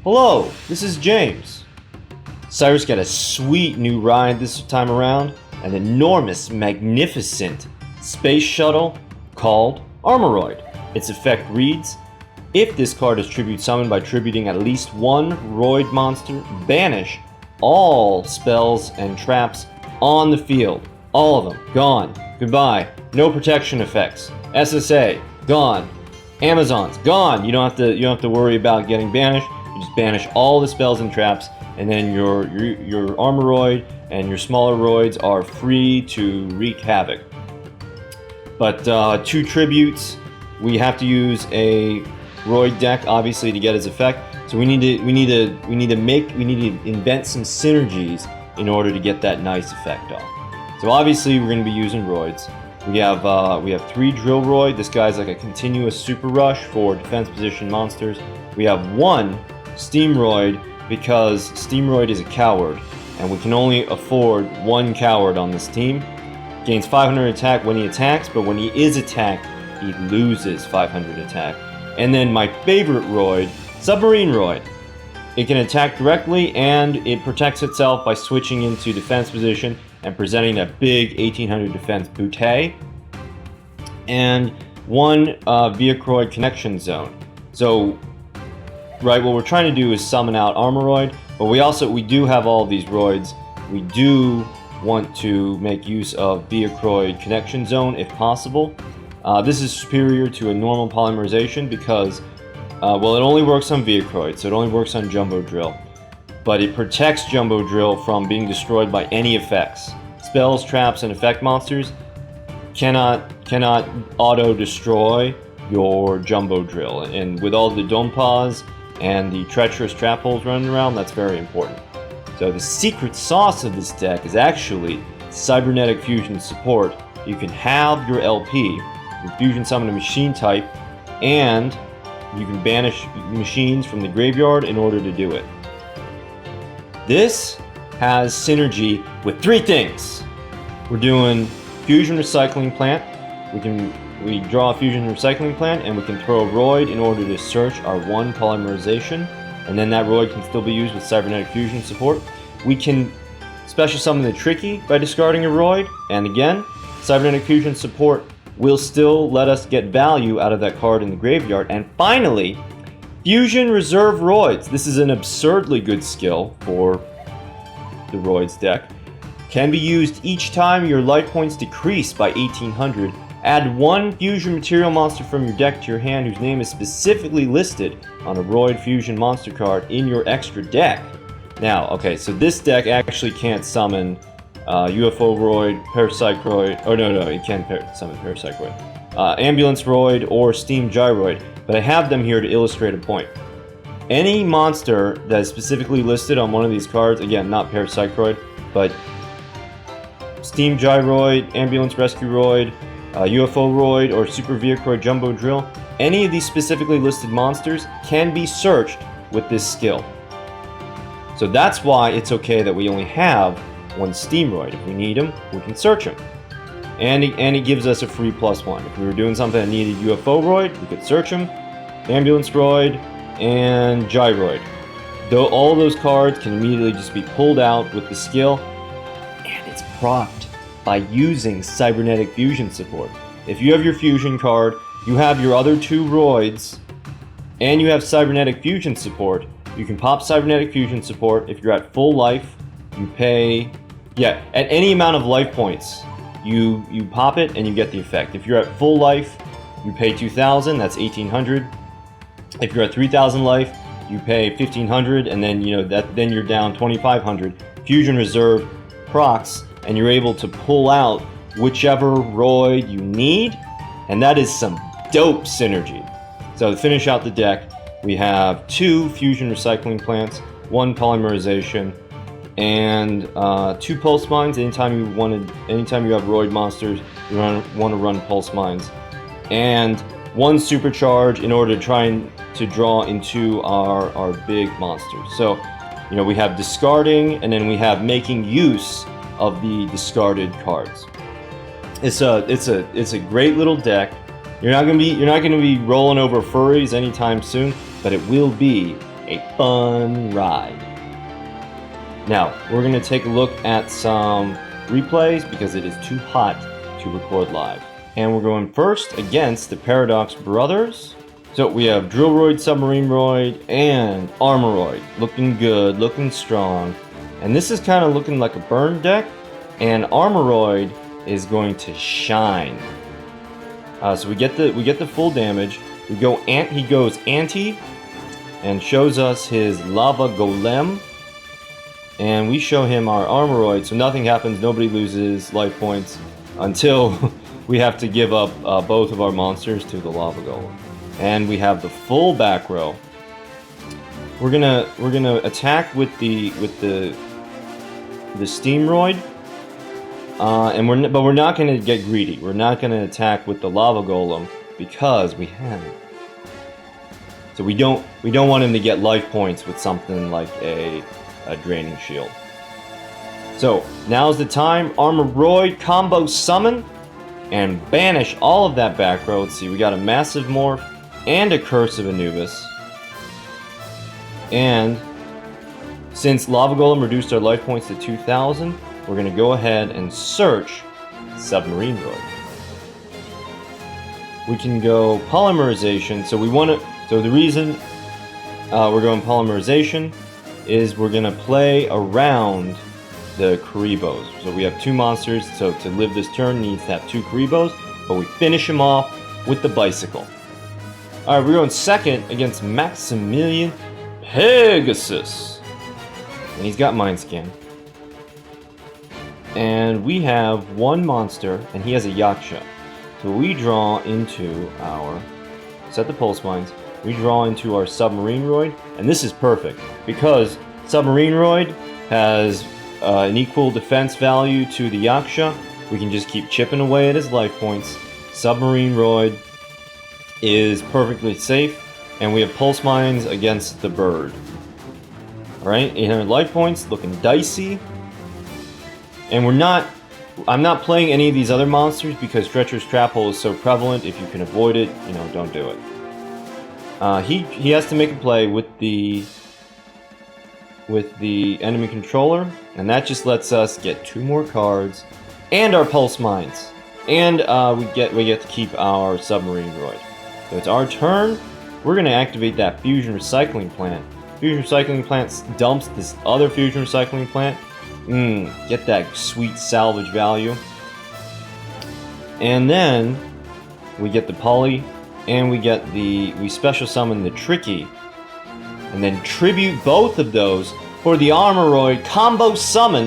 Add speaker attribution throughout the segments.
Speaker 1: Hello, this is James. Cyrus got a sweet new ride this time around, an enormous, magnificent space shuttle called Armoroid. Its effect reads, if this card is tribute summoned by tributing at least one Roid monster, banish all spells and traps on the field. All of them, gone. Goodbye. No protection effects. SSA, gone. Amazons, gone. You don't have to worry about getting banished. You just banish all the spells and traps, and then your Armoroid and your smaller Roids are free to wreak havoc. But 2 tributes, we have to use a Roid deck obviously to get its effect. So we need to invent some synergies in order to get that nice effect off. So obviously we're going to be using Roids. We have 3 Drill Roid. This guy's like a continuous super rush for defense position monsters. We have 1 Steam Roid because Steam Roid is a coward, and we can only afford 1 coward on this team. Gains 500 attack when he attacks, but when he is attacked, he loses 500 attack. And then my favorite Roid, Submarine Roid. It can attack directly, and it protects itself by switching into defense position and presenting a big 1800 defense bootay. And 1 Viacroid connection zone. So, right, what we're trying to do is summon out Armoroid, but we do have all of these Roids. We do want to make use of Viacroid connection zone if possible. This is superior to a normal polymerization because, well, it only works on Viacroid, so it only works on Jumbo Drill. But it protects Jumbo Drill from being destroyed by any effects. Spells, traps, and effect monsters cannot auto-destroy your Jumbo Drill. And with all the Dompas and the treacherous trap holes running around, that's very important. So the secret sauce of this deck is actually Cybernetic Fusion support. You can have your LP, your Fusion Summon a machine type, and you can banish machines from the graveyard in order to do it. This has synergy with 3 things. We're doing Fusion Recycling Plant. We draw a Fusion Recycling Plant, and we can throw a Roid in order to search our 1 polymerization, and then that Roid can still be used with Cybernetic Fusion support. We can special summon the Tricky by discarding a Roid, and again, Cybernetic Fusion support will still let us get value out of that card in the graveyard. And finally, Fusion Reserve Roids. This is an absurdly good skill for the Roids deck. Can be used each time your life points decrease by 1800. Add 1 fusion material monster from your deck to your hand whose name is specifically listed on a Roid fusion monster card in your extra deck. Now, okay, so this deck actually can't summon UFO Roid, Parasite Roid, oh no, it can summon Parasite Roid, Ambulance Roid, or Steam Gyroid, but I have them here to illustrate a point. Any monster that is specifically listed on one of these cards, again, not Parasite Roid, but Steam Gyroid, Ambulance Rescue Roid, UFO Roid, or Super Viacroid Jumbo Drill, any of these specifically listed monsters can be searched with this skill. So that's why it's okay that we only have 1 Steam Roid. If we need him, we can search him. And it gives us a free +1. If we were doing something that needed UFO Roid, we could search him, Ambulance Roid, and Gyroid. Though all those cards can immediately just be pulled out with the skill, and it's procced by using Cybernetic Fusion support. If you have your Fusion card, you have your other 2 Roids, and you have Cybernetic Fusion support, you can pop Cybernetic Fusion support. If you're at full life, you pay, at any amount of life points, you pop it and you get the effect. If you're at full life, you pay 2,000, that's 1,800. If you're at 3,000 life, you pay 1,500, and then then you're down 2,500. Fusion Reserve procs, and you're able to pull out whichever Roid you need, and that is some dope synergy. So to finish out the deck, we have 2 Fusion Recycling Plants, 1 Polymerization, and 2 Pulse Mines. Anytime you have Roid monsters, you want to run Pulse Mines, and 1 Supercharge in order to try to draw into our big monsters. So, we have discarding, and then we have making use of the discarded cards. It's a great little deck. You're not gonna be rolling over furries anytime soon, but it will be a fun ride. Now, we're going to take a look at some replays because it is too hot to record live. And we're going first against the Paradox Brothers. So we have Roid, Submarine Roid, and Armoroid. Looking good, looking strong. And this is kind of looking like a burn deck. And Armoroid is going to shine. So we get the full damage. He goes anti and shows us his lava golem. And we show him our Armoroid, so nothing happens, nobody loses life points until we have to give up both of our monsters to the lava golem. And we have the full back row. We're gonna attack with the Steamroid. But we're not gonna get greedy. We're not gonna attack with the lava golem because we have it. So we don't want him to get life points with something like a draining shield. So now's the time. Armoroid combo summon and banish all of that back row. Let's see, we got a massive morph and a curse of Anubis. And since lava golem reduced our life points to 2,000. We're going to go ahead and search Submarine Roid. We can go Polymerization. So the reason we're going Polymerization is we're going to play around the Karibos. So we have two monsters, so to live this turn needs to have two Karibos, but we finish him off with the Bicycle. Alright, we're going second against Maximilian Pegasus. And he's got Mind Scan. And we have one monster, and he has a Yaksha. So we draw into our, set the pulse mines, we draw into our Submarine Roid, and this is perfect, because Submarine Roid has an equal defense value to the Yaksha. We can just keep chipping away at his life points. Submarine Roid is perfectly safe, and we have pulse mines against the bird. Alright, 800 life points, looking dicey. And I'm not playing any of these other monsters because Treacherous Trap Hole is so prevalent. If you can avoid it, don't do it. He has to make a play with the enemy controller, and that just lets us get 2 more cards and our pulse mines, and we get to keep our Submarine Roid. So it's our turn. We're gonna activate that Fusion Recycling Plant. Fusion Recycling Plant dumps this other Fusion Recycling Plant. Get that sweet salvage value. And then we get the Poly, and we special summon the Tricky, and then tribute both of those for the Armoroid combo summon.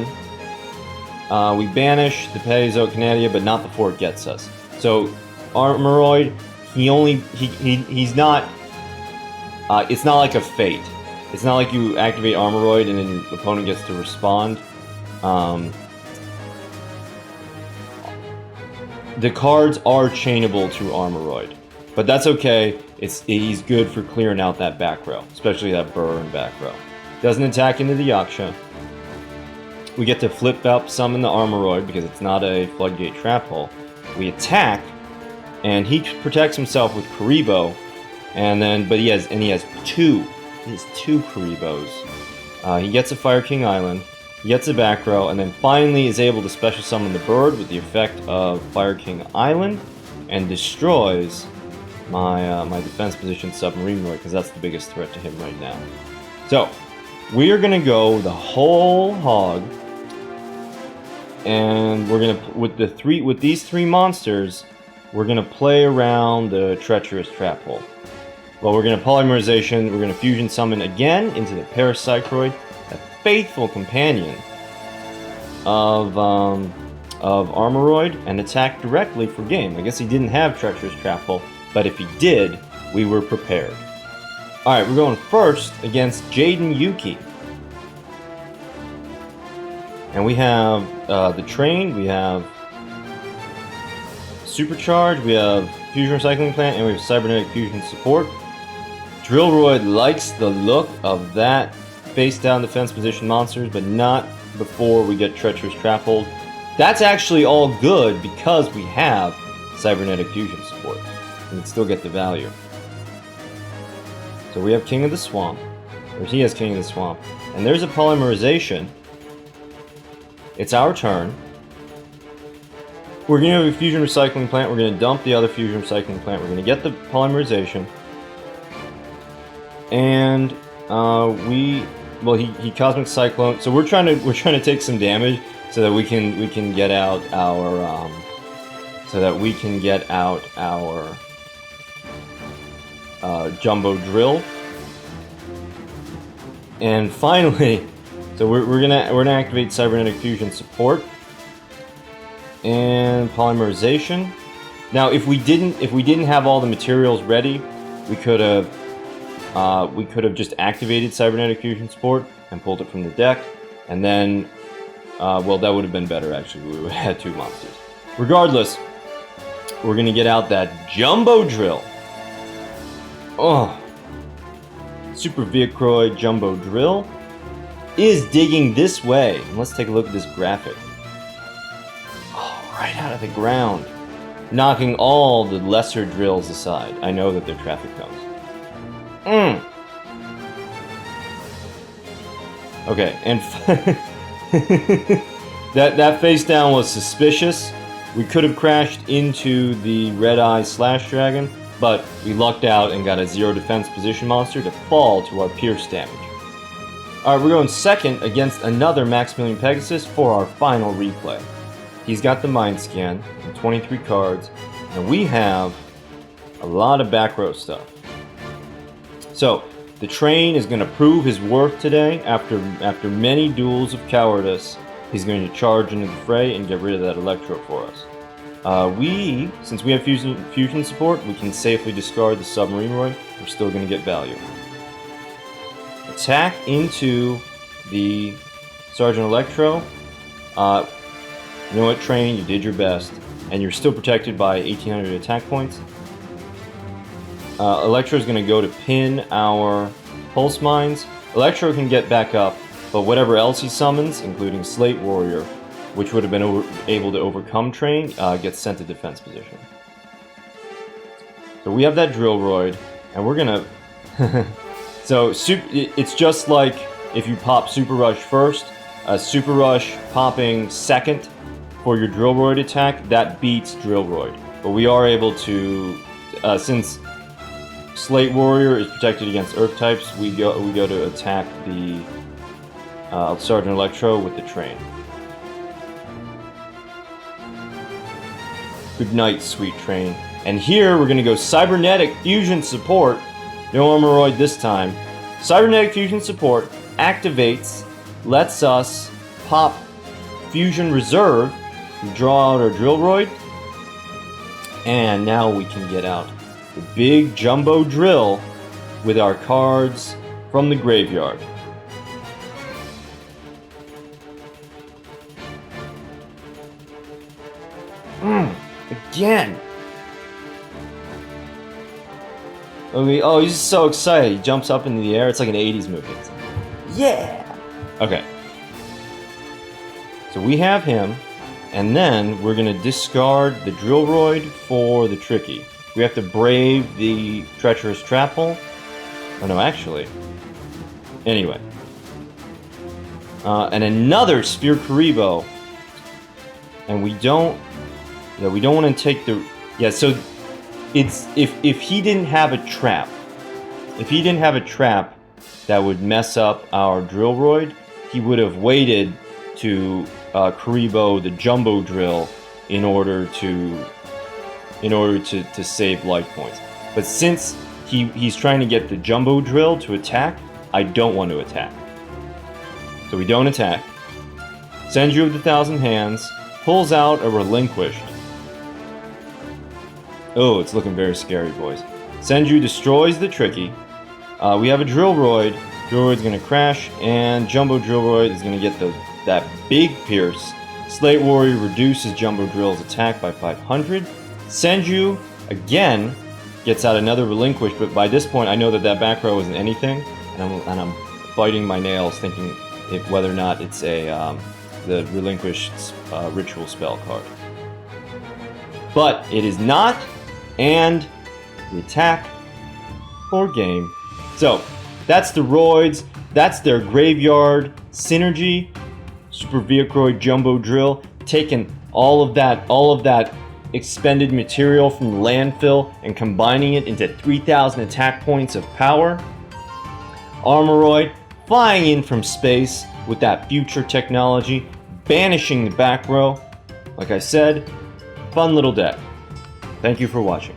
Speaker 1: We banish the Paleozoic Canadia, but not before it gets us. So Armoroid, he's not. It's not like a Fate. It's not like you activate Armoroid and then your opponent gets to respond. The cards are chainable to Armoroid, but that's okay. He's good for clearing out that back row, especially that burn back row. Doesn't attack into the Yaksha. We get to flip up summon the Armoroid because it's not a Floodgate Trap Hole. We attack, and he protects himself with Karibo, but he has two. He has 2 Karibos. He gets a Fire King Island. He gets a back row, and then finally is able to special summon the bird with the effect of Fire King Island, and destroys my defense position Submarine Roid, because that's the biggest threat to him right now. So we are gonna go the whole hog, and we're gonna with these 3 monsters, we're gonna play around the Treacherous Trap Hole. Well, we're gonna Polymerization. We're gonna Fusion Summon again into the Parapsychroid, faithful companion of Armoroid, and attack directly for game. I guess he didn't have Treacherous Trap Hole, but if he did, we were prepared. Alright, we're going first against Jaden Yuki. And we have the Train, we have Supercharge, we have Fusion Recycling Plant, and we have Cybernetic Fusion Support. Roid likes the look of that face down defense position monsters, but not before we get Treacherous Trap Hold. That's actually all good because we have Cybernetic Fusion support. We can still get the value. So we have King of the Swamp. Or he has King of the Swamp. And there's a polymerization. It's our turn. We're going to have a fusion recycling plant. We're going to dump the other fusion recycling plant. We're going to get the polymerization. And he Cosmic Cyclone. So we're trying to take some damage so that we can get out our Jumbo Drill. And finally, so we're gonna activate Cybernetic Fusion support and polymerization. Now, if we didn't have all the materials ready, we could have just activated Cybernetic Fusion support and pulled it from the deck, and then well, that would have been better actually. We would have had 2 monsters. Regardless, we're gonna get out that Jumbo Drill. Oh. Super Vicroid Jumbo Drill is digging this way. And let's take a look at this graphic. Oh, right out of the ground. Knocking all the lesser drills aside. I know that they're traffic cones. Okay, and that face down was suspicious. We could have crashed into the Red Eye Slash Dragon, but we lucked out and got a 0 defense position monster to fall to our pierce damage. Alright, we're going second against another Maximilian Pegasus for our final replay. He's got the Mind Scan and 23 cards, and we have a lot of back row stuff. So, the train is going to prove his worth today. After many duels of cowardice, he's going to charge into the fray and get rid of that Electro for us. Since we have fusion support, we can safely discard the Submarine Roid. We're still going to get value. Attack into the Sergeant Electro. You know what, Train? You did your best. And you're still protected by 1800 attack points. Electro is going to go to pin our Pulse Mines. Electro can get back up, but whatever else he summons, including Slate Warrior, which would have been able to overcome Train, gets sent to defense position. So we have that Drill Roid, and we're gonna... So it's just like if you pop Super Rush first, Super Rush popping second for your Drill Roid attack, that beats Drill Roid. But we are able to, since Slate Warrior is protected against Earth types, we go to attack the Sergeant Electro with the Train. Good night, sweet Train. And here we're going to go Cybernetic Fusion support. No Armoroid this time. Cybernetic Fusion support activates, lets us pop Fusion Reserve, draw out our Drill Roid, and now we can get out the big Jumbo Drill with our cards from the graveyard. Again! Oh, he's so excited. He jumps up into the air. It's like an 80s movie. Yeah! Okay. So we have him, and then we're going to discard the Drill Roid for the Tricky. We have to brave the Treacherous Trapple. Oh no, actually. Anyway. And another Sphere Karibo. And we don't want to take the... Yeah, so it's... If he didn't have a trap... If he didn't have a trap that would mess up our Drill Roid, he would have waited to Karibo the Jumbo Drill in order to save life points. But since he's trying to get the Jumbo Drill to attack, I don't want to attack. So we don't attack. Senju of the Thousand Hands pulls out a Relinquished. Oh, it's looking very scary, boys. Senju destroys the Tricky. We have a Drill Roid. Drill Roid's going to crash, and Jumbo Drill Roid is going to get that big pierce. Slate Warrior reduces Jumbo Drill's attack by 500. Senju, again, gets out another Relinquish, but by this point I know that back row isn't anything, and I'm biting my nails thinking whether or not it's the Relinquished Ritual Spell card. But it is not, and we attack for game. So, That's the Roids, that's their graveyard synergy. Super Vehicroid Jumbo Drill, taking all of that expended material from the landfill and combining it into 3,000 attack points of power. Armoroid flying in from space with that future technology, banishing the back row. Like I said, fun little deck. Thank you for watching.